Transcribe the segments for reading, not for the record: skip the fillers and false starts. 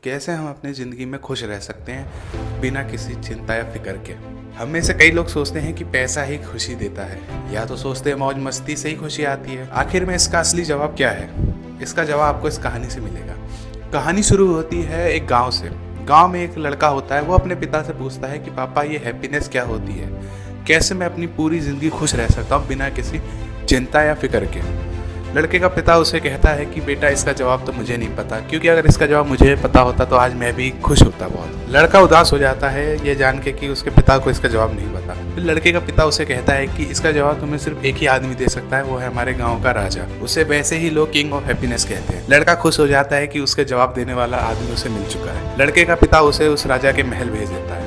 कैसे हम अपनी ज़िंदगी में खुश रह सकते हैं बिना किसी चिंता या फिक्र के। हम में से कई लोग सोचते हैं कि पैसा ही खुशी देता है, या तो सोचते हैं मौज मस्ती से ही खुशी आती है। आखिर में इसका असली जवाब क्या है? इसका जवाब आपको इस कहानी से मिलेगा। कहानी शुरू होती है एक गाँव से। गाँव में एक लड़का होता है, वो अपने पिता से पूछता है कि पापा ये हैप्पीनेस क्या होती है, कैसे मैं अपनी पूरी ज़िंदगी खुश रह सकता हूँ बिना किसी चिंता या फिक्र के। लड़के का पिता उसे कहता है कि बेटा इसका जवाब तो मुझे नहीं पता, क्योंकि अगर इसका जवाब मुझे पता होता तो आज मैं भी खुश होता बहुत। लड़का उदास हो जाता है ये जान के कि उसके पिता को इसका जवाब नहीं पता। फिर लड़के का पिता उसे कहता है कि इसका जवाब तुम्हें सिर्फ एक ही आदमी दे सकता है, वो है हमारे गाँव का राजा। उसे वैसे ही लोग किंग ऑफ हैप्पीनेस कहते हैं। लड़का खुश हो जाता है कि उसके जवाब देने वाला आदमी उसे मिल चुका है। लड़के का पिता उसे उस राजा के महल भेज देता है।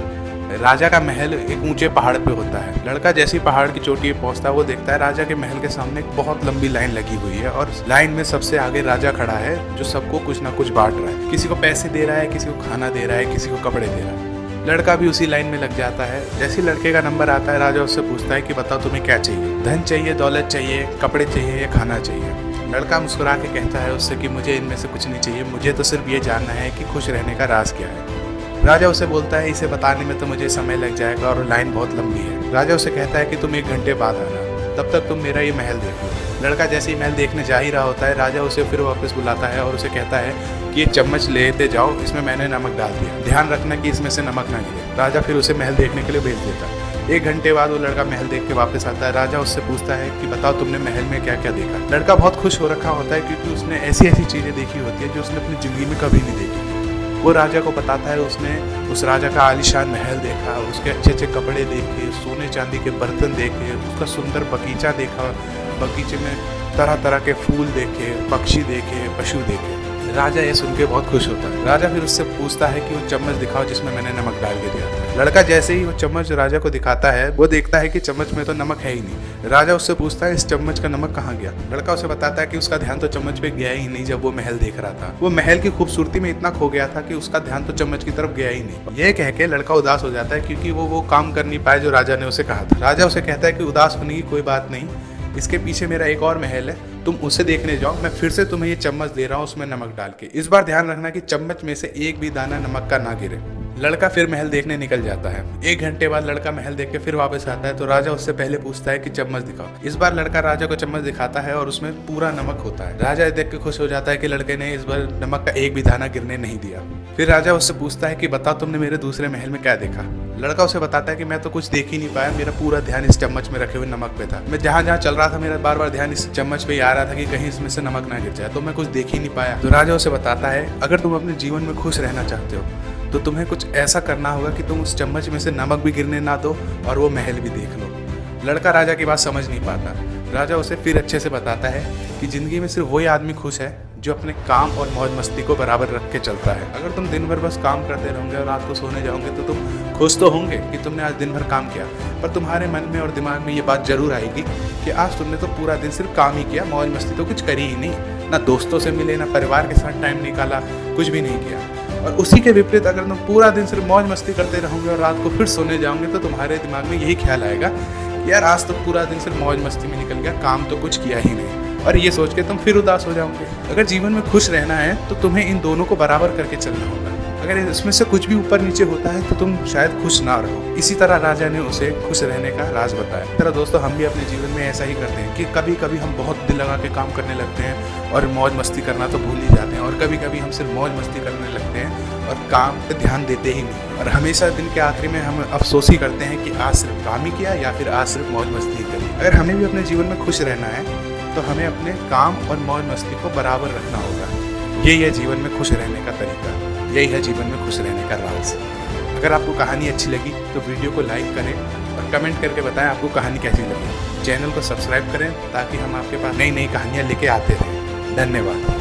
राजा का महल एक ऊंचे पहाड़ पे होता है। लड़का जैसे ही पहाड़ की चोटी पे पहुंचता है, वो देखता है राजा के महल के सामने एक बहुत लंबी लाइन लगी हुई है, और लाइन में सबसे आगे राजा खड़ा है जो सबको कुछ ना कुछ बांट रहा है। किसी को पैसे दे रहा है, किसी को खाना दे रहा है, किसी को कपड़े दे रहा है। लड़का भी उसी लाइन में लग जाता है। जैसे ही लड़के का नंबर आता है, राजा उससे पूछता है कि बताओ तुम्हें क्या चाहिए, धन चाहिए, दौलत चाहिए, कपड़े चाहिए या खाना चाहिए। लड़का मुस्कुरा के कहता है उससे कि मुझे इनमें से कुछ नहीं चाहिए, मुझे तो सिर्फ ये जानना है कि खुश रहने का राज क्या है। राजा उसे बोलता है इसे बताने में तो मुझे समय लग जाएगा और लाइन बहुत लंबी है। राजा उसे कहता है कि तुम 1 घंटे बाद आना, तब तक तुम मेरा ये महल देख लो। लड़का जैसे ही महल देखने जा ही रहा होता है, राजा उसे फिर वापस बुलाता है और उसे कहता है कि ये चम्मच लेते जाओ, इसमें मैंने नमक डाल दिया, ध्यान रखना कि इसमें से नमक ना गिरे। राजा फिर उसे महल देखने के लिए भेज देता है। 1 घंटे बाद वो लड़का महल देख के वापस आता है। राजा उससे पूछता है कि बताओ तुमने महल में क्या क्या देखा। लड़का बहुत खुश हो रखा होता है, क्योंकि उसने ऐसी ऐसी चीज़ें देखी होती है जो उसने अपनी ज़िंदगी में कभी नहीं देखी। वो राजा को बताता है उसने उस राजा का आलीशान महल देखा, उसके अच्छे अच्छे कपड़े देखे, सोने चांदी के बर्तन देखे, उसका सुंदर बगीचा देखा, बगीचे में तरह तरह के फूल देखे, पक्षी देखे, पशु देखे। राजा ये सुन के बहुत खुश होता है। राजा फिर उससे पूछता है कि वो चम्मच दिखाओ जिसमें मैंने नमक डाल के दिया था। लड़का जैसे ही वो चम्मच राजा को दिखाता है, वो देखता है कि चम्मच में तो नमक है ही नहीं। राजा उससे पूछता है इस चम्मच का नमक कहाँ गया। लड़का उसे बताता है कि उसका ध्यान तो चम्मच पे गया ही नहीं जब वो महल देख रहा था। वो महल की खूबसूरती में इतना खो गया था कि उसका ध्यान तो चम्मच की तरफ गया ही नहीं। यह कह के लड़का उदास हो जाता है, क्योंकि वो काम कर नहीं पाया जो राजा ने उसे कहा था। राजा उसे कहता है कि उदास होने की कोई बात नहीं, इसके पीछे मेरा एक और महल है, तुम उसे देखने जाओ, मैं फिर से तुम्हें ये चम्मच दे रहा हूँ उसमें नमक डाल के। इस बार ध्यान रखना कि चम्मच में से एक भी दाना नमक का ना गिरे। लड़का फिर महल देखने निकल जाता है। 1 घंटे बाद लड़का महल देख के फिर वापस आता है, तो राजा उससे पहले पूछता है कि चम्मच दिखाओ। इस बार लड़का राजा को चम्मच दिखाता है और उसमें पूरा नमक होता है। राजा देख के खुश हो जाता है कि लड़के ने इस बार नमक का एक भी दाना गिरने नहीं दिया। फिर राजा उससे पूछता है कि बताओ तुमने मेरे दूसरे महल में क्या देखा। लड़का उसे बताता है कि मैं तो कुछ देख ही नहीं पाया, मेरा पूरा ध्यान इस चम्मच में रखे हुए नमक पे था। मैं जहाँ जहाँ चल रहा था मेरा बार बार ध्यान इस चम्मच पे ही आ रहा था कि कहीं इसमें से नमक ना गिर जाए, तो मैं कुछ देख ही नहीं पाया। तो राजा उसे बताता है अगर तुम अपने जीवन में खुश रहना चाहते हो तो तुम्हें कुछ ऐसा करना होगा कि तुम उस चम्मच में से नमक भी गिरने ना दो और वो महल भी देख लो। लड़का राजा की बात समझ नहीं पाता। राजा उसे फिर अच्छे से बताता है कि जिंदगी में सिर्फ वही आदमी खुश है जो अपने काम और मौज मस्ती को बराबर रख के चलता है। अगर तुम दिन भर बस काम करते रहोगे और रात को सोने जाओगे तो तुम खुश तो होंगे कि तुमने आज दिन भर काम किया, पर तुम्हारे मन में और दिमाग में ये बात जरूर आएगी कि आज तुमने तो पूरा दिन सिर्फ काम ही किया, मौज मस्ती तो कुछ करी ही नहीं, ना दोस्तों से मिले, ना परिवार के साथ टाइम निकाला, कुछ भी नहीं किया। और उसी के विपरीत अगर तुम पूरा दिन सिर्फ मौज मस्ती करते रहोगे और रात को फिर सोने जाओगे तो तुम्हारे दिमाग में यही ख्याल आएगा कि यार आज तो पूरा दिन सिर्फ मौज मस्ती में निकल गया, काम तो कुछ किया ही नहीं, और ये सोच के तुम फिर उदास हो जाओगे। अगर जीवन में खुश रहना है तो तुम्हें इन दोनों को बराबर करके चलना होगा। अगर इसमें से कुछ भी ऊपर नीचे होता है तो तुम शायद खुश ना रहो। इसी तरह राजा ने उसे खुश रहने का राज बताया। तरह दोस्तों हम भी अपने जीवन में ऐसा ही करते हैं कि कभी कभी हम बहुत दिल लगा के काम करने लगते हैं और मौज मस्ती करना तो भूल ही जाते हैं, और कभी कभी हम सिर्फ मौज मस्ती करने लगते हैं और काम पे ध्यान देते ही नहीं। और हमेशा दिन के आखिरी में हम अफसोस ही करते हैं कि आज सिर्फ काम ही किया या फिर आज सिर्फ मौज मस्ती ही करी। अगर हमें भी अपने जीवन में खुश रहना है तो हमें अपने काम और मौज मस्ती को बराबर रखना होगा। यही है जीवन में खुश रहने का तरीका, यही है जीवन में खुश रहने का राज। अगर आपको कहानी अच्छी लगी तो वीडियो को लाइक करें और कमेंट करके बताएं आपको कहानी कैसी लगी। चैनल को सब्सक्राइब करें ताकि हम आपके पास नई नई कहानियाँ लेके आते रहें। धन्यवाद।